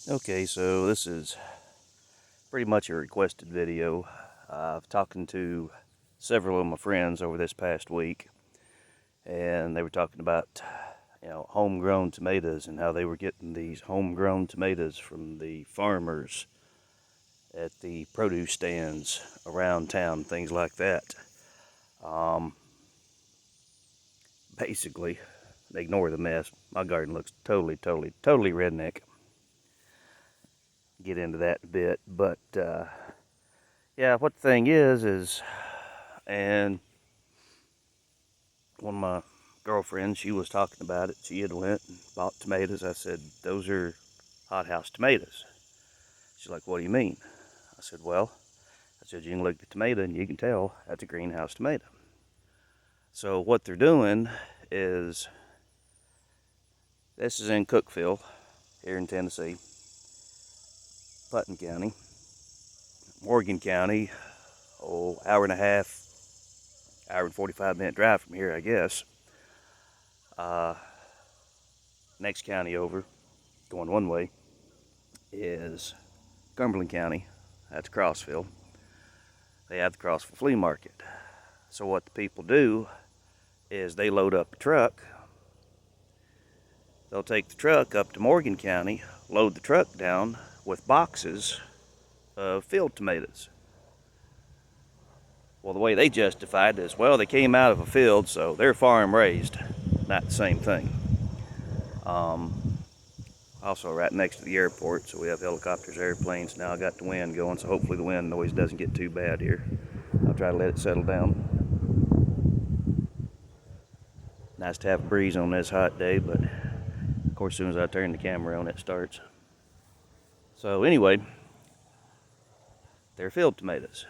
Okay, so this is pretty much a requested video. I've talking to several of my friends over this past week, and they were talking about, homegrown tomatoes and how they were getting these homegrown tomatoes from the farmers at the produce stands around town, things like that. Um, Basically, ignore the mess. My garden looks totally redneck. Get into that a bit, but yeah, what the thing is, and one of my girlfriends, she was talking about it. She had went and bought tomatoes. I said, those are hothouse tomatoes. She's like, what do you mean? I said, well, you can look at the tomato and you can tell that's a greenhouse tomato. So what they're doing is, this is in Cookeville, here in Tennessee, Putnam County, Morgan County, hour and a half, hour and 45-minute drive from here, I guess. Next county over, going one way, is Cumberland County. That's Crossville. They have the Crossville Flea Market. So what the people do is they load up a truck. They'll take the truck up to Morgan County, load the truck down with boxes of field tomatoes. Well, the way they justified it is, well, they came out of a field, so they're farm raised. Not the same thing. Also right next to the airport, so we have helicopters, airplanes. Now I got the wind going, so hopefully the wind noise doesn't get too bad here. I'll try to let it settle down. Nice to have a breeze on this hot day, but of course as soon as I turn the camera on, it starts. So anyway, they're field tomatoes.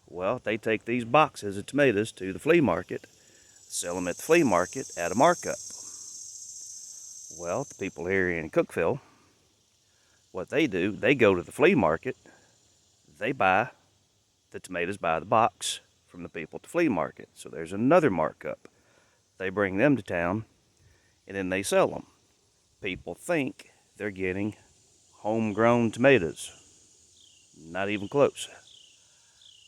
Well, they take these boxes of tomatoes to the flea market, sell them at the flea market at a markup. Well, the people here in Cookeville, what they do, they go to the flea market, they buy the tomatoes by the box from the people at the flea market. So there's another markup. They bring them to town, and then they sell them. People think they're getting homegrown tomatoes. Not even close.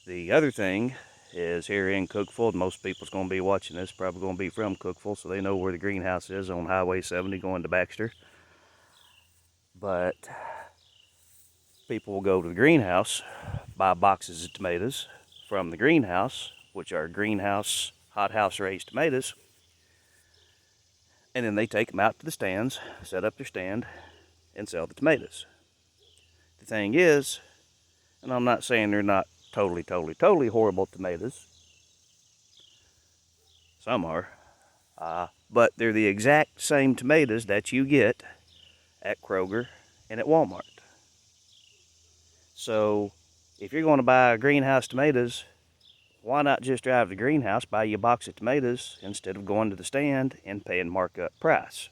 The other thing is, here in Cookeville, most people's going to be watching this, probably going to be from Cookeville, so they know where the greenhouse is on Highway 70 going to Baxter. But people will go to the greenhouse, buy boxes of tomatoes from the greenhouse, which are greenhouse, hothouse raised tomatoes, and then they take them out to the stands, set up their stand, and sell the tomatoes. The thing is, and I'm not saying they're not totally horrible tomatoes. Some are. But they're the exact same tomatoes that you get at Kroger and at Walmart. So if you're going to buy greenhouse tomatoes, why not just drive to the greenhouse, buy you a box of tomatoes instead of going to the stand and paying markup price?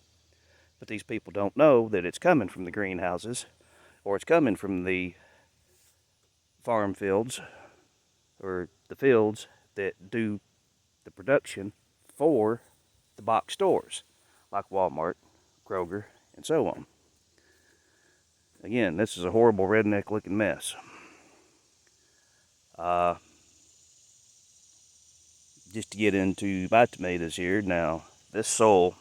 But these people don't know that it's coming from the greenhouses, or it's coming from the farm fields, or the fields that do the production for the box stores, like Walmart, Kroger, and so on. Again, this is a horrible redneck looking mess. Just to get into my tomatoes here, now this soil,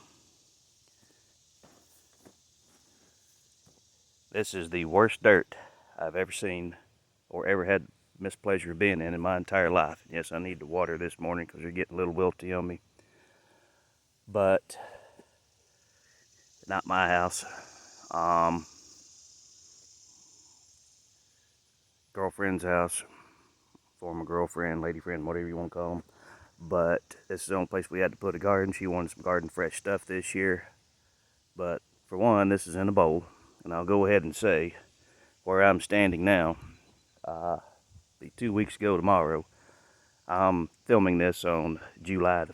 this is the worst dirt I've ever seen or ever had mispleasure of being in my entire life. And yes, I need to water this morning because they're getting a little wilty on me. But not my house. Girlfriend's house, former girlfriend, lady friend, whatever you want to call them. But this is the only place we had to put a garden. She wanted some garden fresh stuff this year. But for one, this is in a bowl. And I'll go ahead and say where I'm standing now. Be 2 weeks ago tomorrow. I'm filming this on July the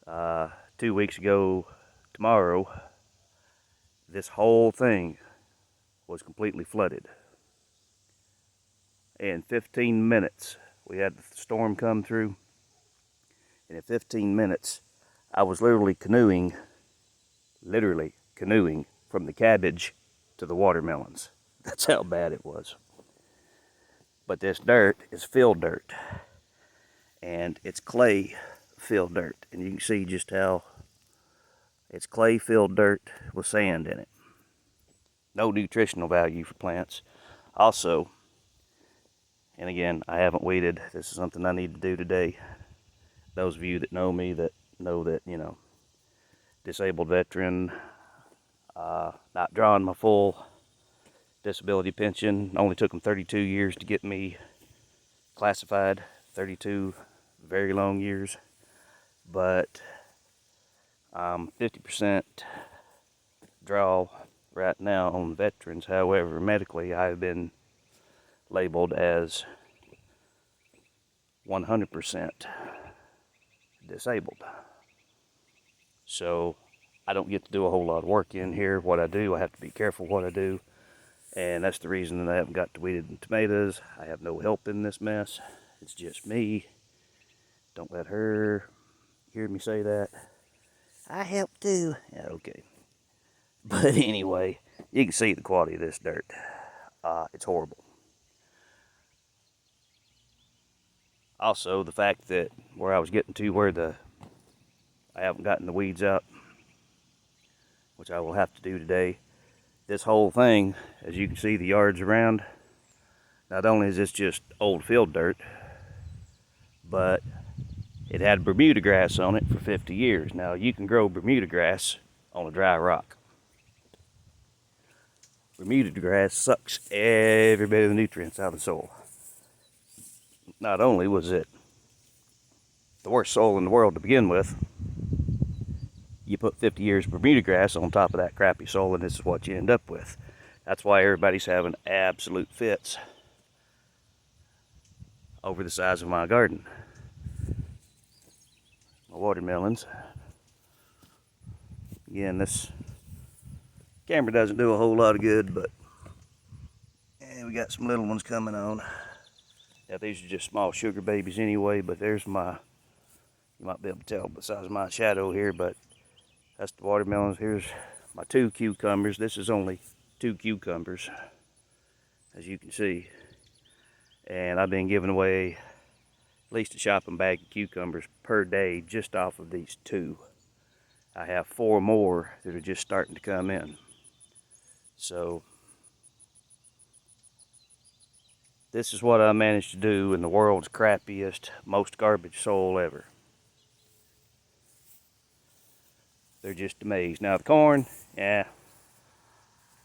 5th. 2 weeks ago tomorrow, this whole thing was completely flooded. In 15 minutes, we had the storm come through, and in 15 minutes, I was literally canoeing from the cabbage to the watermelons. That's how bad it was. But this dirt is fill dirt, and it's clay fill dirt, and you can see just how it's clay filled dirt with sand in it. No nutritional value for plants. Also, and again, I haven't weeded. This is something I need to do today. Those of you that know me that know that, you know, disabled veteran, not drawing my full disability pension. Only took them 32 years to get me classified. 32 very long years. But 50% draw right now on veterans. However, medically, I've been labeled as 100% disabled. So I don't get to do a whole lot of work in here. What I do, I have to be careful what I do. And that's the reason that I haven't got to weeded tomatoes. I have no help in this mess. It's just me. Don't let her hear me say that. I help too. Yeah, okay. But anyway, you can see the quality of this dirt. It's horrible. Also, the fact that where I was getting to where I haven't gotten the weeds out, which I will have to do today. This whole thing, as you can see the yards around, not only is this just old field dirt, but it had Bermuda grass on it for 50 years. Now, you can grow Bermuda grass on a dry rock. Bermuda grass sucks every bit of the nutrients out of the soil. Not only was it the worst soil in the world to begin with, you put 50 years of Bermuda grass on top of that crappy soil, and this is what you end up with. That's why everybody's having absolute fits over the size of my garden. My watermelons. Again, this camera doesn't do a whole lot of good, but we got some little ones coming on. Now, these are just small sugar babies anyway, but there's my, you might be able to tell besides my shadow here, but that's the watermelons. Here's my 2 cucumbers. This is only 2 cucumbers, as you can see. And I've been giving away at least a shopping bag of cucumbers per day just off of these 2. I have 4 more that are just starting to come in. So this is what I managed to do in the world's crappiest, most garbage soil ever. They're just amazed. Now the corn, yeah,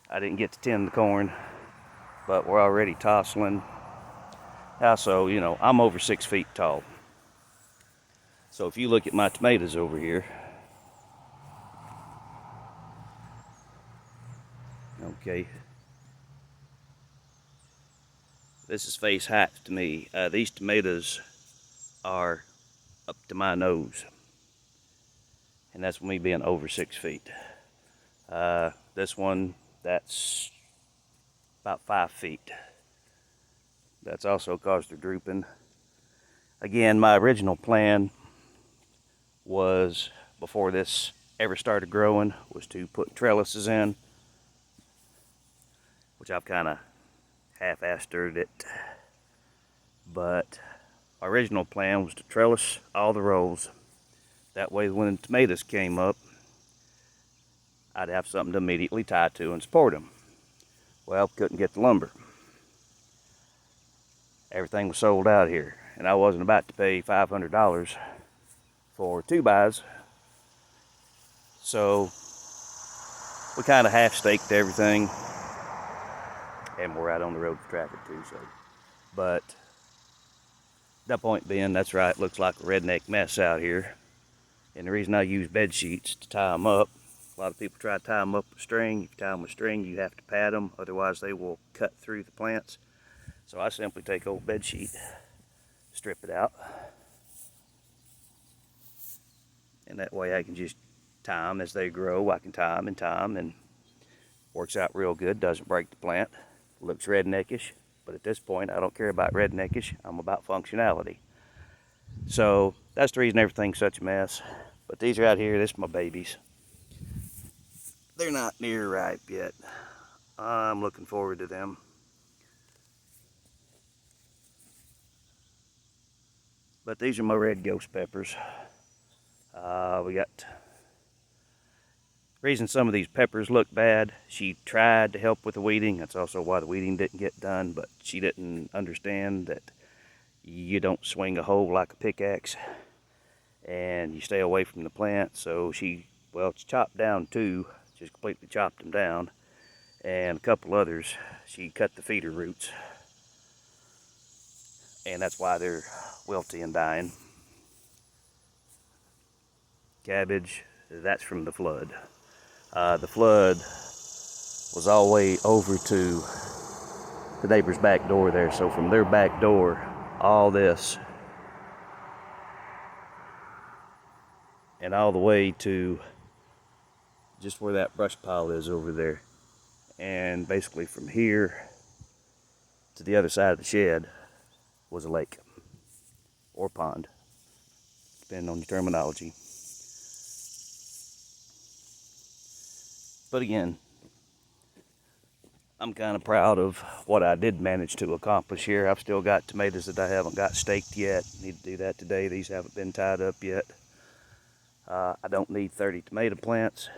I didn't get to tend the corn, but we're already tossling. Also, you know, I'm over 6 feet tall. So if you look at my tomatoes over here, okay, this is face height to me. These tomatoes are up to my nose, and that's me being over 6 feet. This one, that's about 5 feet. That's also caused they're drooping. Again, my original plan was, before this ever started growing, was to put trellises in, which I've kind of half-assed it. But our original plan was to trellis all the rows. That way, when the tomatoes came up, I'd have something to immediately tie to and support them. Well, couldn't get the lumber. Everything was sold out here, and I wasn't about to pay $500 for 2 buys. So we kind of half-staked everything, and we're out on the road for traffic too. So, but that point being, that's right, looks like a redneck mess out here. And the reason I use bed sheets to tie them up, a lot of people try to tie them up with string. If you tie them with string, you have to pad them, otherwise they will cut through the plants. So I simply take old bed sheet, strip it out, and that way I can just tie them as they grow. I can tie them, and works out real good. Doesn't break the plant. Looks redneckish, but at this point I don't care about redneckish. I'm about functionality. So that's the reason everything's such a mess. But these are out here. This is my babies. They're not near ripe yet. I'm looking forward to them. But these are my red ghost peppers. We got reason some of these peppers look bad. She tried to help with the weeding. That's also why the weeding didn't get done, but she didn't understand that you don't swing a hoe like a pickaxe and you stay away from the plant. So she, well, it's chopped down two, just completely chopped them down, and a couple others she cut the feeder roots, and that's why they're wilty and dying. Cabbage, that's from the flood. The flood was all the way over to the neighbor's back door there. So from their back door, all this, and all the way to just where that brush pile is over there. And basically from here to the other side of the shed was a lake or pond, depending on your terminology. But again, I'm kind of proud of what I did manage to accomplish here. I've still got tomatoes that I haven't got staked yet. Need to do that today. These haven't been tied up yet. I don't need 30 tomato plants.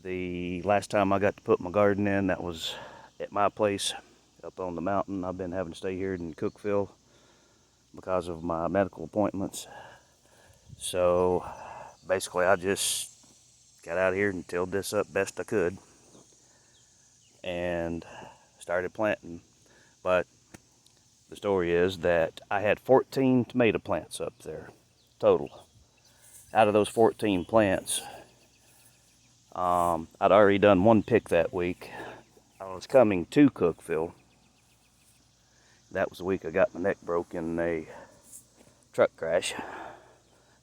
The last time I got to put my garden in, that was at my place up on the mountain. I've been having to stay here in Cookeville because of my medical appointments. So basically I just got out here and tilled this up best I could and started planting. But the story is that I had 14 tomato plants up there total. Out of those 14 plants, I'd already done one pick that week. I was coming to Cookeville. That was the week I got my neck broke in a truck crash.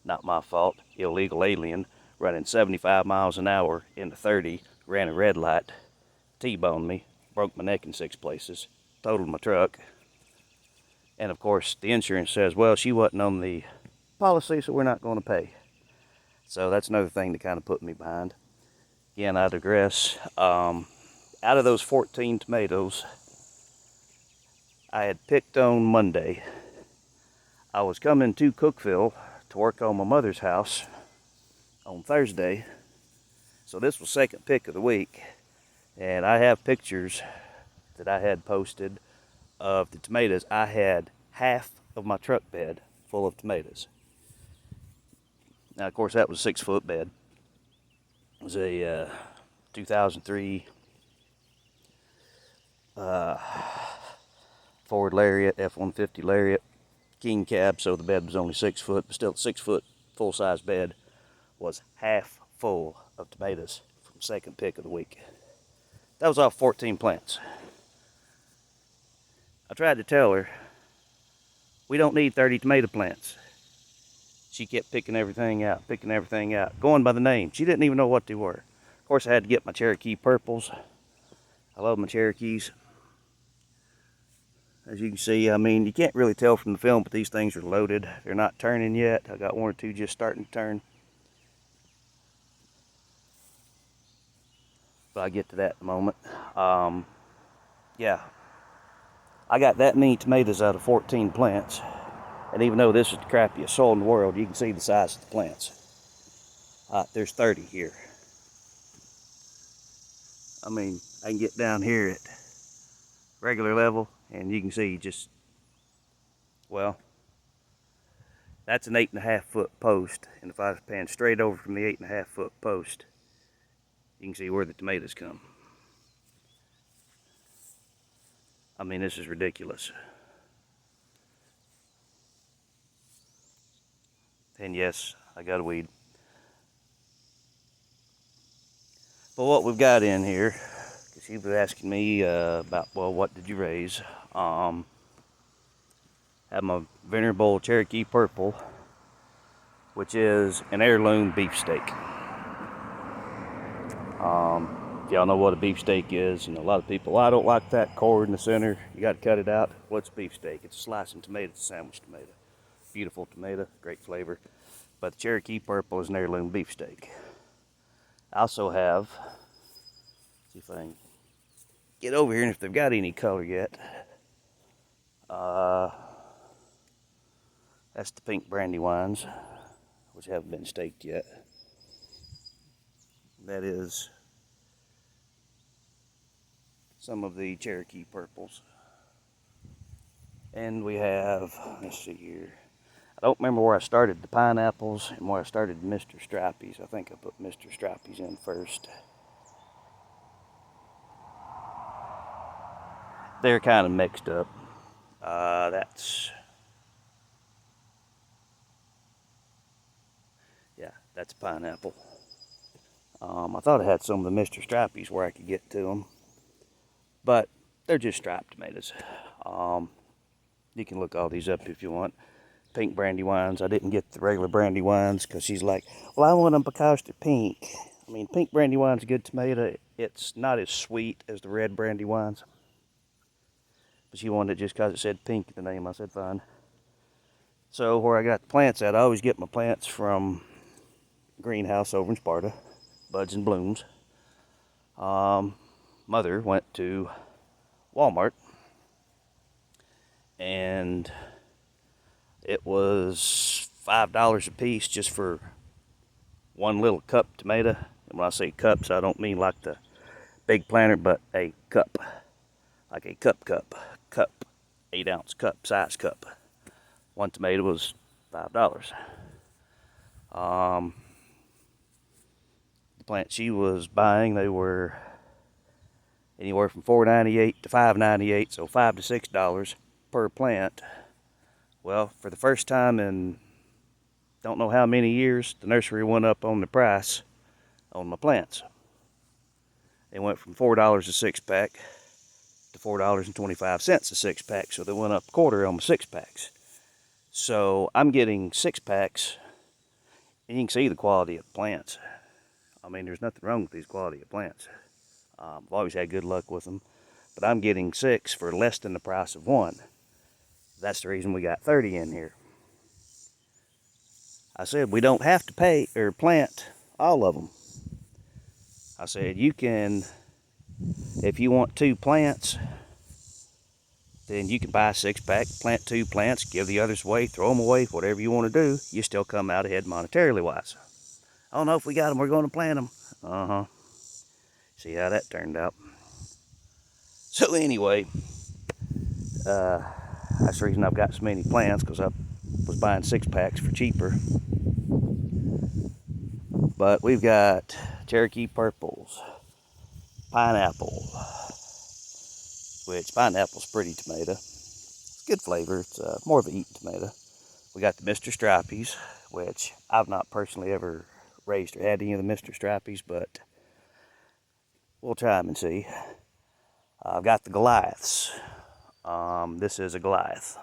Not my fault. Illegal alien running 75 miles an hour into 30, ran a red light, T-boned me, broke my neck in 6 places, totaled my truck. And of course, the insurance says, well, she wasn't on the policy, so we're not going to pay. So that's another thing that kind of put me behind. Again, I digress. Out of those 14 tomatoes, I had picked on Monday. I was coming to Cookeville to work on my mother's house on Thursday. So this was second pick of the week. And I have pictures that I had posted of the tomatoes. I had half of my truck bed full of tomatoes. Now, of course, that was a 6-foot bed. It was a 2003 Ford Lariat, F-150 Lariat, king cab, so the bed was only 6 foot, but still 6 foot full-size bed was half full of tomatoes from second pick of the week. That was off 14 plants. I tried to tell her, we don't need 30 tomato plants. She kept picking everything out, going by the name. She didn't even know what they were. Of course, I had to get my Cherokee purples. I love my Cherokees. As you can see, I mean, you can't really tell from the film, but these things are loaded. They're not turning yet. I got one or two just starting to turn. But I'll get to that in a moment. Yeah, I got that many tomatoes out of 14 plants. And even though this is the crappiest soil in the world, you can see the size of the plants. There's 30 here. I mean, I can get down here at regular level, and you can see just, well, that's an 8.5 foot post. And if I pan straight over from the 8.5 foot post, you can see where the tomatoes come. I mean, this is ridiculous. And yes, I got a weed. But what we've got in here, because you were asking me about, well, what did you raise? Have my venerable Cherokee Purple, which is an heirloom beefsteak. If y'all know what a beefsteak is, and a lot of people, I don't like that core in the center, you got to cut it out. Well, it's beefsteak. It's a slicing tomato, it's a sandwich tomato. Beautiful tomato, great flavor. But the Cherokee Purple is an heirloom beefsteak. I also have, as See if I can get over here and if they've got any color yet. That's the pink brandywines, which haven't been staked yet. That is some of the Cherokee purples. And we have, let's see here, I don't remember where I started the pineapples and where I started Mr. Stripey's. I think I put Mr. Stripey's in first. They're kind of mixed up. That's pineapple. I thought I had some of the Mr. Stripey's where I could get to them, but they're just striped tomatoes. You can look all these up if you want. Pink brandywines. I didn't get the regular brandywines because she's like, well, I want them because they're pink. I mean, pink brandywine's a good tomato. It's not as sweet as the red brandywines. But she wanted it just because it said pink in the name. I said, fine. So where I got the plants at, I always get my plants from greenhouse over in Sparta, Buds and Blooms. Mother went to Walmart, and it was $5 a piece just for one little cup tomato. And when I say cups, I don't mean like the big planter, but a cup, like a cup, 8-ounce cup, size cup. One tomato was $5. The plants she was buying, they were anywhere from $4.98 to $5.98, so $5 to $6 per plant. Well, for the first time in don't know how many years, the nursery went up on the price on my plants. It went from $4 a six-pack to $4.25 a six-pack, so they went up a quarter on the six-packs. So I'm getting six-packs, and you can see the quality of the plants. I mean, there's nothing wrong with these quality of plants. I've always had good luck with them, but I'm getting 6 for less than the price of 1. That's the reason we got 30 in here. I said we don't have to pay or plant all of them. I said you can, if you want 2 plants, then you can buy a 6-pack, plant 2 plants, give the others away, throw them away, whatever you want to do. You still come out ahead monetarily wise. I don't know if we got them, we're going to plant them. See how that turned out. So anyway, that's the reason I've got so many plants, because I was buying 6-packs for cheaper. But we've got Cherokee purples, pineapple, which pineapple's pretty tomato. It's good flavor. It's more of an eating tomato. We got the Mr. Stripey's, which I've not personally ever raised or had any of the Mr. Stripey's, but we'll try them and see. I've got the Goliaths. This is a Goliath.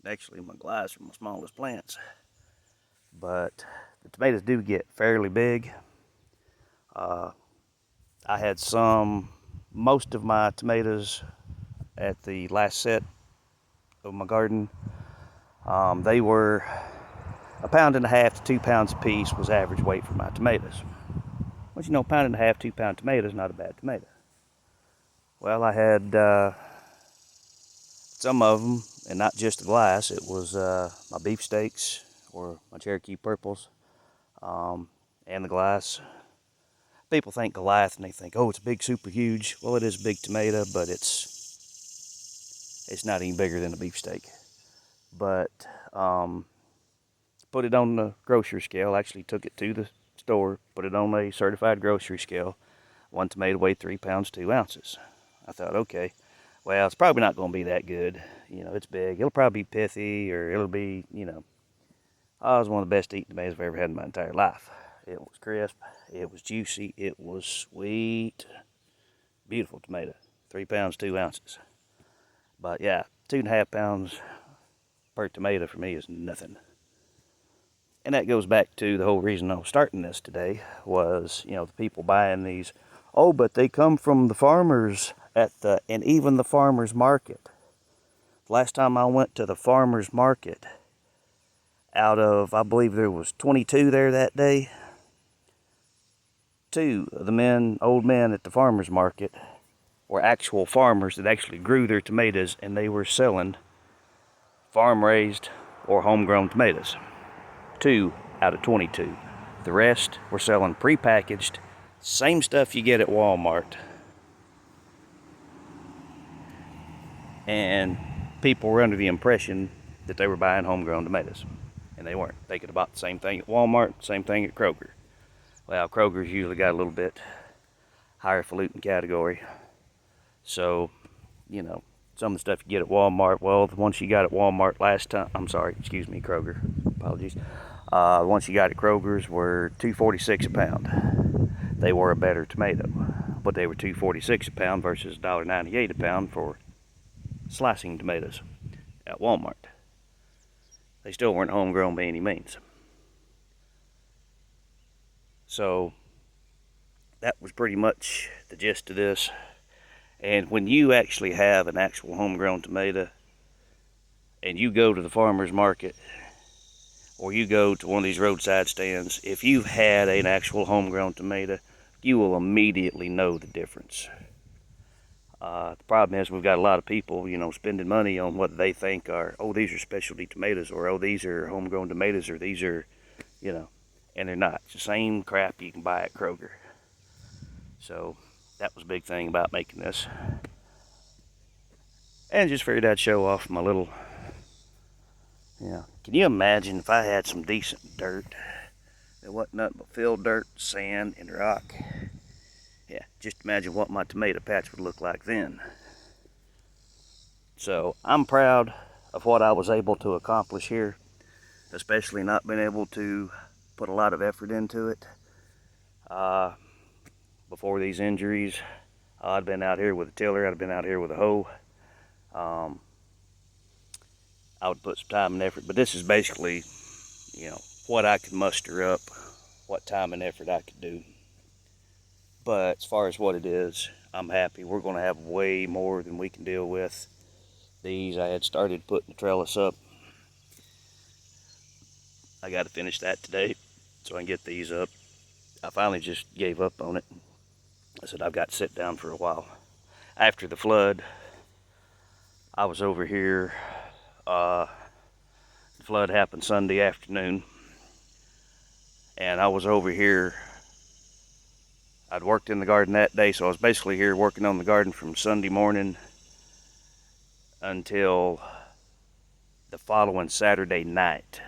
Actually, my Goliaths are my smallest plants. But the tomatoes do get fairly big. I had most of my tomatoes at the last set of my garden. They were 1.5 pounds to 2 pounds a piece was average weight for my tomatoes. But you know, 1.5 pounds, 2 pound tomato is not a bad tomato. Well, I had some of them, and not just the glass. It was my beefsteaks, or my Cherokee purples, and the glass. People think Goliath and they think, oh, it's big, super huge. Well, it is a big tomato, but it's not any bigger than a beefsteak. But put it on the grocery scale. Actually took it to the store, put it on a certified grocery scale. One tomato weighed 3 pounds 2 ounces. I thought, okay, well, it's probably not going to be that good. You know, it's big. It'll probably be pithy, or it'll be, you know, it was one of the best eating tomatoes I've ever had in my entire life. It was crisp, it was juicy, it was sweet. Beautiful tomato. 3 pounds 2 ounces. But yeah, 2.5 pounds per tomato for me is nothing. And that goes back to the whole reason I was starting this today was, you know, the people buying these. Oh, but they come from the farmers and even the farmers market. Last time I went to the farmers market, out of, I believe there was 22 there that day, Two of the old men at the farmer's market, were actual farmers that actually grew their tomatoes, and they were selling farm-raised or homegrown tomatoes. 2 out of 22. The rest were selling prepackaged, same stuff you get at Walmart. And people were under the impression that they were buying homegrown tomatoes, and they weren't. They could have bought the same thing at Walmart, same thing at Kroger. Well, Kroger's usually got a little bit higher falutin category. So, you know, some of the stuff you get at Walmart, well, the ones you got at Walmart last time, Kroger, apologies. The ones you got at Kroger's were $2.46 a pound. They were a better tomato, but they were $2.46 a pound versus $1.98 a pound for slicing tomatoes at Walmart. They still weren't homegrown by any means. So that was pretty much the gist of this. And when you actually have an actual homegrown tomato and you go to the farmer's market or you go to one of these roadside stands, if you've had an actual homegrown tomato, you will immediately know the difference. The problem is we've got a lot of people, you know, spending money on what they think are, oh, these are specialty tomatoes, or oh, these are homegrown tomatoes, or these are, you know, and they're not. It's the same crap you can buy at Kroger. So that was a big thing about making this. And just figured I'd show off my little, can you imagine if I had some decent dirt? There wasn't nothing but filled dirt, sand, and rock. Yeah, just imagine what my tomato patch would look like then. So I'm proud of what I was able to accomplish here, especially not being able to put a lot of effort into it. Before these injuries, I'd been out here with a tiller, I'd been out here with a hoe. I would put some time and effort, but this is basically, you know, what I could muster up, what time and effort I could do. But as far as what it is, I'm happy. We're going to have way more than we can deal with. These, I had started putting the trellis up. I got to finish that today so I can get these up. I finally just gave up on it. I said I've got to sit down for a while. After the flood, I was over here. The flood happened Sunday afternoon, and I was over here. I'd worked in the garden that day, so I was basically here working on the garden from Sunday morning until the following Saturday night.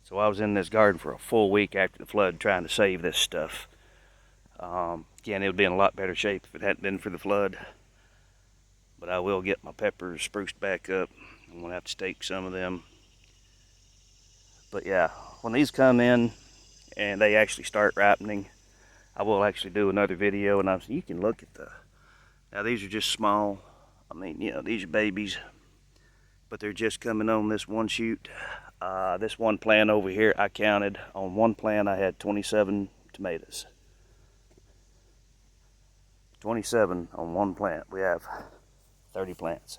So I was in this garden for a full week after the flood trying to save this stuff. Again, it would be in a lot better shape if it hadn't been for the flood. But I will get my peppers spruced back up. I'm going to have to stake some of them. But yeah, when these come in and they actually start ripening, I will actually do another video, and you can look at now these are just small. I mean, you know, these are babies, but they're just coming on this one shoot. This one plant over here, I counted on one plant I had 27 tomatoes. 27 on one plant. We have 30 plants.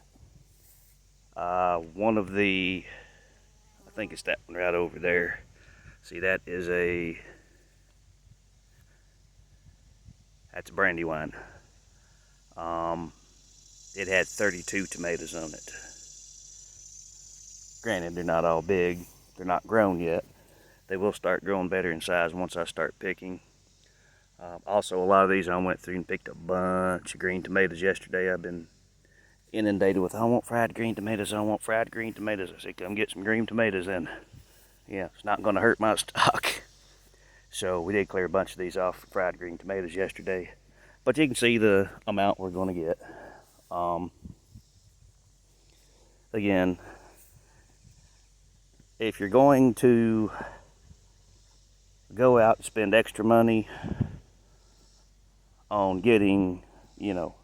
One of the, I think it's that one right over there. See, that is that's a Brandywine. It had 32 tomatoes on it. Granted, they're not all big. They're not grown yet. They will start growing better in size once I start picking. Also, a lot of these I went through and picked a bunch of green tomatoes yesterday. I've been inundated with, I want fried green tomatoes, I want fried green tomatoes. I said, come get some green tomatoes, and yeah, it's not going to hurt my stock. So we did clear a bunch of these off for fried green tomatoes yesterday. But you can see the amount we're going to get. Again, if you're going to go out and spend extra money on getting, you know,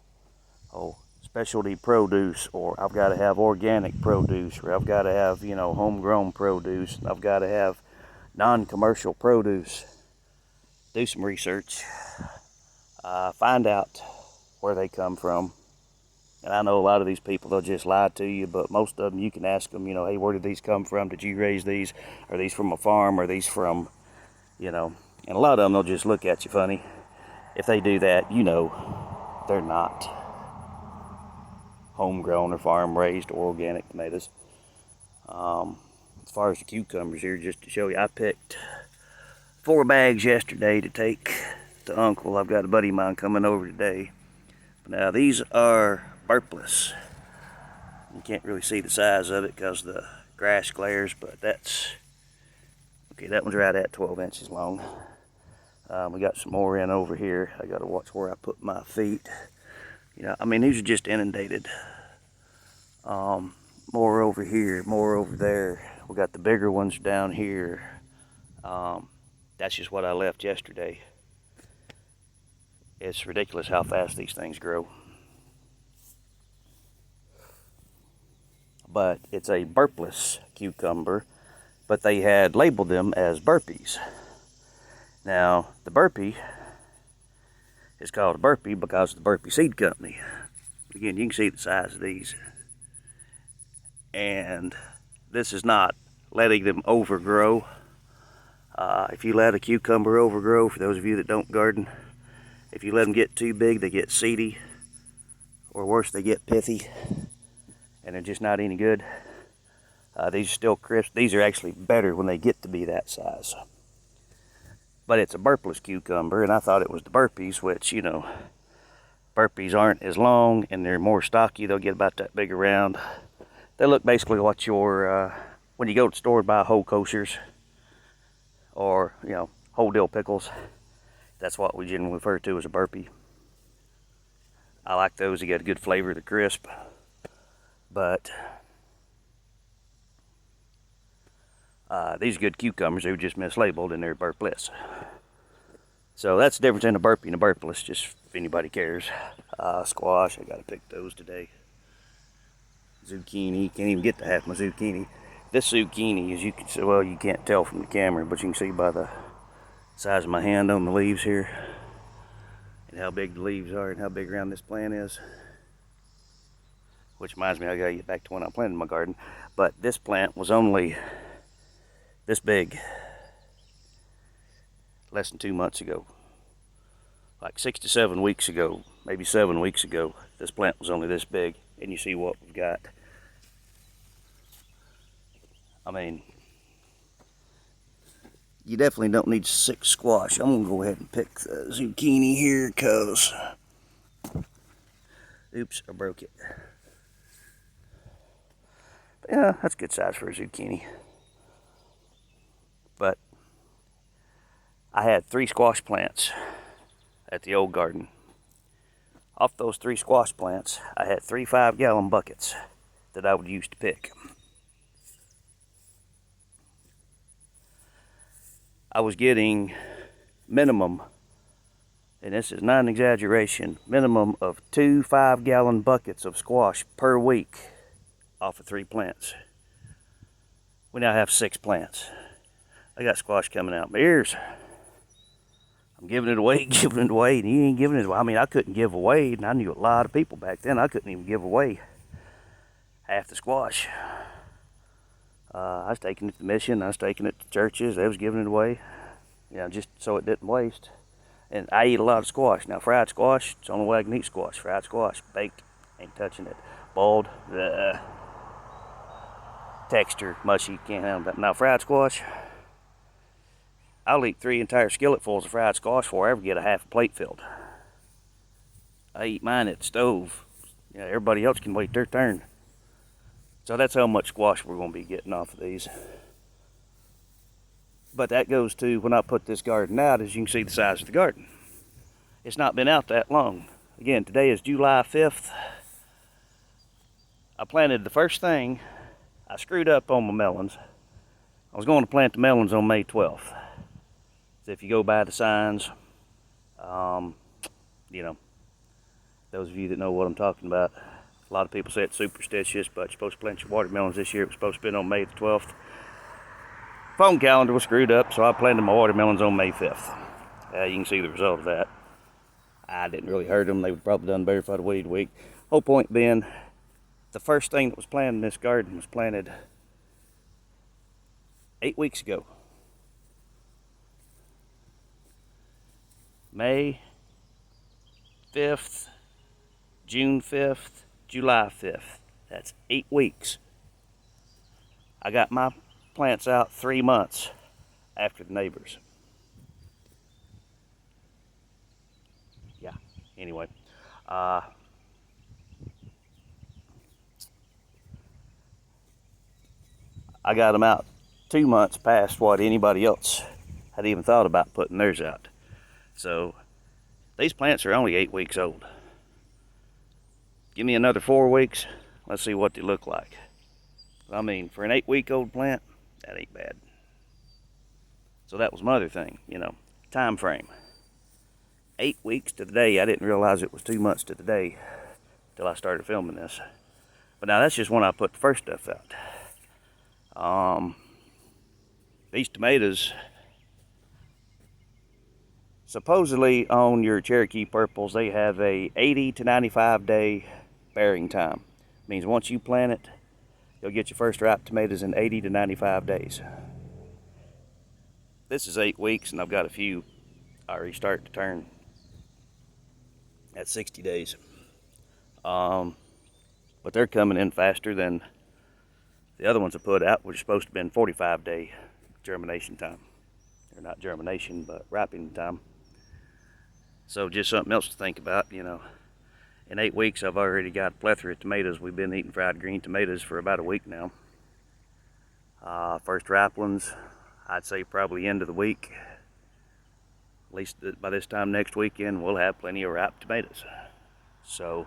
specialty produce, or I've got to have organic produce, or I've got to have, you know, homegrown produce, and I've got to have non-commercial produce, do some research, find out where they come from. And I know a lot of these people, they'll just lie to you, but most of them you can ask them, you know, hey, where did these come from? Did you raise these? Are these from a farm? Are these from, you know, and a lot of them, they'll just look at you funny. if they do that, you know they're not homegrown or farm raised or organic tomatoes. As far as the cucumbers here, just to show you, I picked 4 bags yesterday to take to Uncle. I've got a buddy of mine coming over today. Now these are burpless. You can't really see the size of it because the grass glares, but that's okay. That one's right at 12 inches long. We got some more in over here. I got to watch where I put my feet. You know, I mean, these are just inundated. More over here, more over there. We got the bigger ones down here. That's just what I left yesterday. It's ridiculous how fast these things grow. But it's a burpless cucumber, but they had labeled them as burpees. Now, the burpee is called a burpee because of the Burpee Seed Company. Again, you can see the size of these. And this is not letting them overgrow. If you let a cucumber overgrow, for those of you that don't garden, if you let them get too big, they get seedy, or worse, they get pithy, and they're just not any good. These are still crisp. These are actually better when they get to be that size. But it's a burpless cucumber, and I thought it was the burpees, which, you know, burpees aren't as long, and they're more stocky. They'll get about that big around. They look basically what your, when you go to the store and buy whole koshers, or, you know, whole dill pickles. That's what we generally refer to as a burpee. I like those. They get a good flavor. They're crisp. But these are good cucumbers. They were just mislabeled and they're burpless. So that's the difference in a burpee and a burpless, just if anybody cares. Squash, I got to pick those today. Zucchini, can't even get to half my zucchini. This zucchini, as you can see, well, you can't tell from the camera, but you can see by the size of my hand on the leaves here, and how big the leaves are and how big around this plant is. Which reminds me, I gotta get back to when I planted my garden. But this plant was only this big less than 2 months ago. Like 6 to 7 weeks ago, maybe 7 weeks ago, this plant was only this big, and you see what we've got. I mean, you definitely don't need sick squash. I'm gonna go ahead and pick the zucchini here, because, oops, I broke it. But yeah, that's a good size for a zucchini. But I had 3 squash plants at the old garden. Off those 3 squash plants, I had 3 5-gallon buckets that I would use to pick. I was getting minimum, and this is not an exaggeration, minimum of 2 5-gallon buckets of squash per week off of 3 plants. We now have 6 plants. I got squash coming out my ears. I'm giving it away, giving it away, and you ain't giving it away. I mean, I couldn't give away, and I knew a lot of people back then. I couldn't even give away half the squash. I was taking it to the mission, I was taking it to churches, they was giving it away, you know, just so it didn't waste. And I eat a lot of squash. Now, fried squash, it's the only way I can eat squash. Fried squash, baked, ain't touching it. Boiled, texture, mushy, can't handle that. Now, fried squash, I'll eat 3 entire skilletfuls of fried squash before I ever get a half a plate filled. I eat mine at the stove. You know, everybody else can wait their turn. So that's how much squash we're going to be getting off of these. But that goes to when I put this garden out, as you can see the size of the garden. It's not been out that long. Again, today is July 5th. I planted the first thing. I screwed up on my melons. I was going to plant the melons on May 12th. So if you go by the signs, you know, those of you that know what I'm talking about, a lot of people say it's superstitious, but you're supposed to plant your watermelons this year. It was supposed to be on May the 12th. Phone calendar was screwed up, so I planted my watermelons on May 5th. You can see the result of that. I didn't really hurt them. They would probably done better if I'd waited a week. Whole point being, the first thing that was planted in this garden was planted 8 weeks ago. May, 5th, June 5th, July 5th. That's 8 weeks. I got my plants out 3 months after the neighbors. Yeah, anyway. I got them out 2 months past what anybody else had even thought about putting theirs out. So these plants are only 8 weeks old. Give me another 4 weeks, let's see what they look like. I mean, for an 8-week-old plant, that ain't bad. So that was my other thing, time frame. 8 weeks to the day. I didn't realize it was 2 months to the day till I started filming this. But now that's just when I put the first stuff out. These tomatoes, supposedly on your Cherokee purples, they have a 80 to 95 day bearing time. Means once you plant it, you'll get your first ripe tomatoes in 80 to 95 days. This is 8 weeks, and I've got a few already starting to turn at 60 days. But they're coming in faster than the other ones I put out, which are supposed to have been 45-day germination time. Or not germination, but ripening time. So just something else to think about, In 8 weeks, I've already got a plethora of tomatoes. We've been eating fried green tomatoes for about a week now. First ripe ones, I'd say probably end of the week. At least by this time next weekend, we'll have plenty of ripe tomatoes. So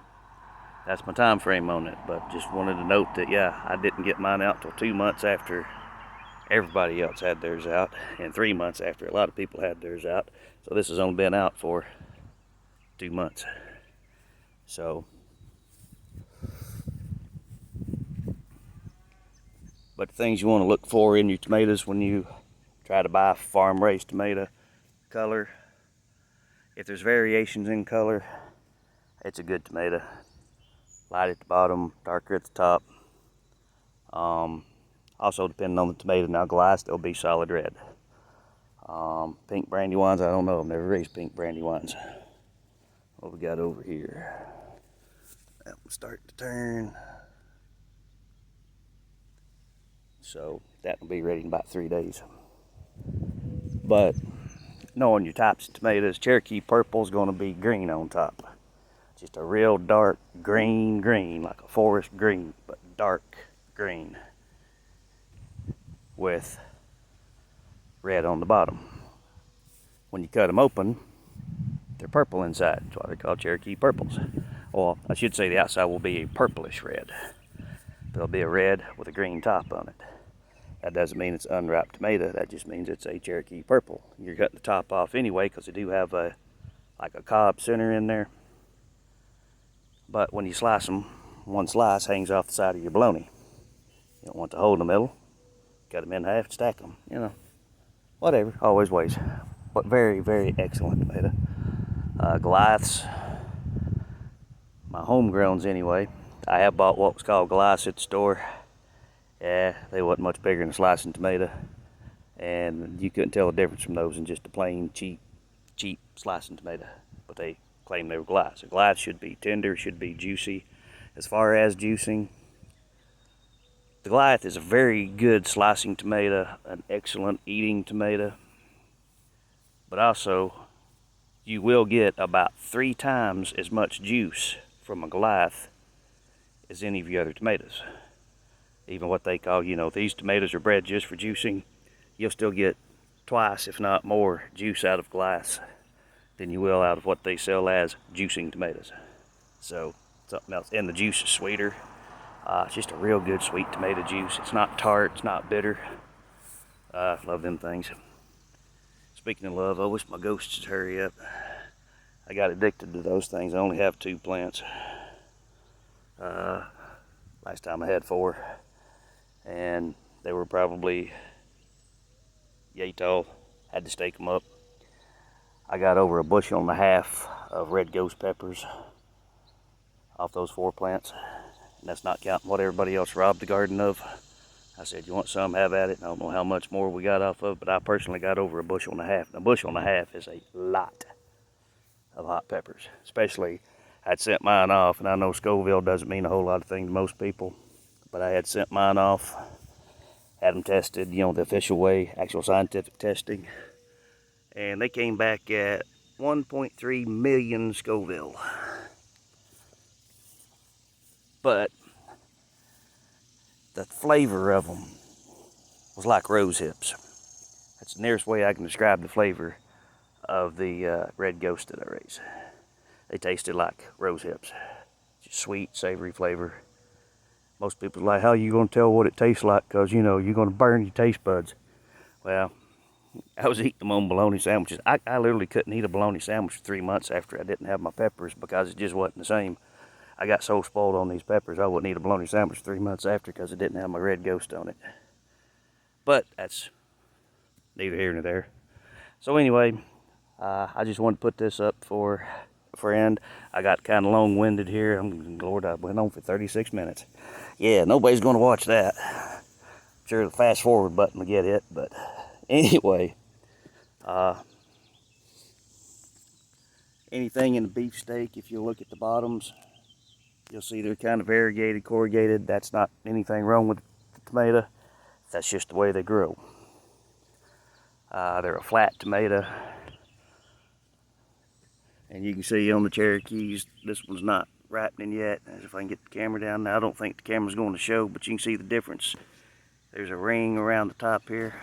that's my time frame on it. But just wanted to note that, yeah, I didn't get mine out till 2 months after everybody else had theirs out, and 3 months after a lot of people had theirs out. So this has only been out for 2 months. So, but the things you want to look for in your tomatoes when you try to buy a farm-raised tomato: color. If there's variations in color, it's a good tomato. Light at the bottom, darker at the top. Also, depending on the tomato, now glass, they'll be solid red. Pink brandywines, I don't know. I've never raised pink brandywines. What we got over here? That one's starting to turn. So that will be ready in about 3 days. But knowing your types of tomatoes, Cherokee purple is going to be green on top. Just a real dark green, like a forest green, but dark green with red on the bottom. When you cut them open, they're purple inside. That's why they're called Cherokee purples. Well, I should say the outside will be a purplish red. There'll be a red with a green top on it. That doesn't mean it's unripe tomato. That just means it's a Cherokee purple. You're cutting the top off anyway because they do have like a cob center in there. But when you slice them, one slice hangs off the side of your bologna. You don't want the hole in the middle. Cut them in half, stack them, whatever, always ways. But very, very excellent tomato. Goliaths, my homegrowns anyway. I have bought what was called Goliaths at the store. Yeah, they wasn't much bigger than a slicing tomato. And you couldn't tell the difference from those in just a plain, cheap slicing tomato. But they claim they were Goliaths. A Goliath should be tender, should be juicy. As far as juicing, the Goliath is a very good slicing tomato, an excellent eating tomato. But also, you will get about 3 times as much juice from a Goliath as any of your other tomatoes. Even what they call, these tomatoes are bred just for juicing. You'll still get twice, if not more, juice out of Goliaths than you will out of what they sell as juicing tomatoes. So, something else. And the juice is sweeter. It's just a real good sweet tomato juice. It's not tart, it's not bitter. Love them things. Speaking of love, I wish my ghosts would hurry up. I got addicted to those things. I only have 2 plants. Last time I had 4. And they were probably yay tall. Had to stake them up. I got over 1.5 bushels of red ghost peppers off those 4 plants. And that's not counting what everybody else robbed the garden of. I said, you want some, have at it. I don't know how much more we got off of, but I personally got over 1.5 bushels. And 1.5 bushels is a lot of hot peppers. Especially, I'd sent mine off, and I know Scoville doesn't mean a whole lot of things to most people, but I had sent mine off, had them tested, you know, the official way, actual scientific testing, and they came back at 1.3 million Scoville. But the flavor of them was like rose hips. That's the nearest way I can describe the flavor of the red ghost that I raise. They tasted like rose hips. Just sweet, savory flavor. Most people are like, how are you going to tell what it tastes like? Because, you know, you're going to burn your taste buds. Well, I was eating them on bologna sandwiches. I literally couldn't eat a bologna sandwich for 3 months after I didn't have my peppers because it just wasn't the same. I got so spoiled on these peppers, I wouldn't eat a bologna sandwich 3 months after because it didn't have my red ghost on it. But that's neither here nor there. So anyway, I just wanted to put this up for a friend. I got kind of long-winded here. Lord, I went on for 36 minutes. Yeah, nobody's going to watch that. I'm sure the fast forward button will get it, but anyway, anything in the beefsteak, if you look at the bottoms, you'll see they're kind of variegated, corrugated. That's not anything wrong with the tomato. That's just the way they grow. They're a flat tomato. And you can see on the Cherokees, this one's not ripening yet. As if I can get the camera down now, I don't think the camera's going to show, but you can see the difference. There's a ring around the top here.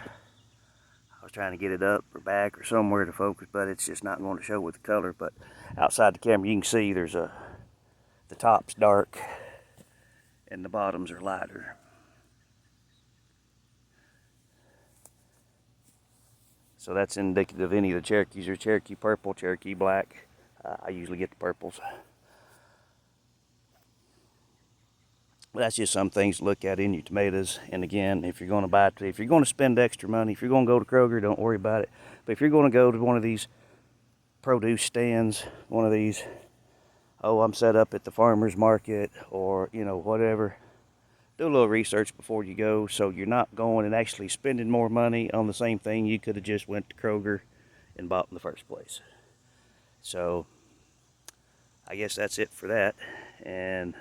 I was trying to get it up or back or somewhere to focus, but it's just not going to show with the color. But outside the camera, you can see the top's dark and the bottoms are lighter. So that's indicative of any of the Cherokees or Cherokee purple, Cherokee black. I usually get the purples. But that's just some things to look at in your tomatoes. And again, if you're going to buy, if you're going to spend extra money, if you're going to go to Kroger, don't worry about it. But if you're going to go to one of these produce stands, one of these, oh, I'm set up at the farmer's market or, you know, whatever, do a little research before you go so you're not going and actually spending more money on the same thing you could have just went to Kroger and bought in the first place. So I guess that's it for that, and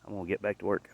I'm going to get back to work.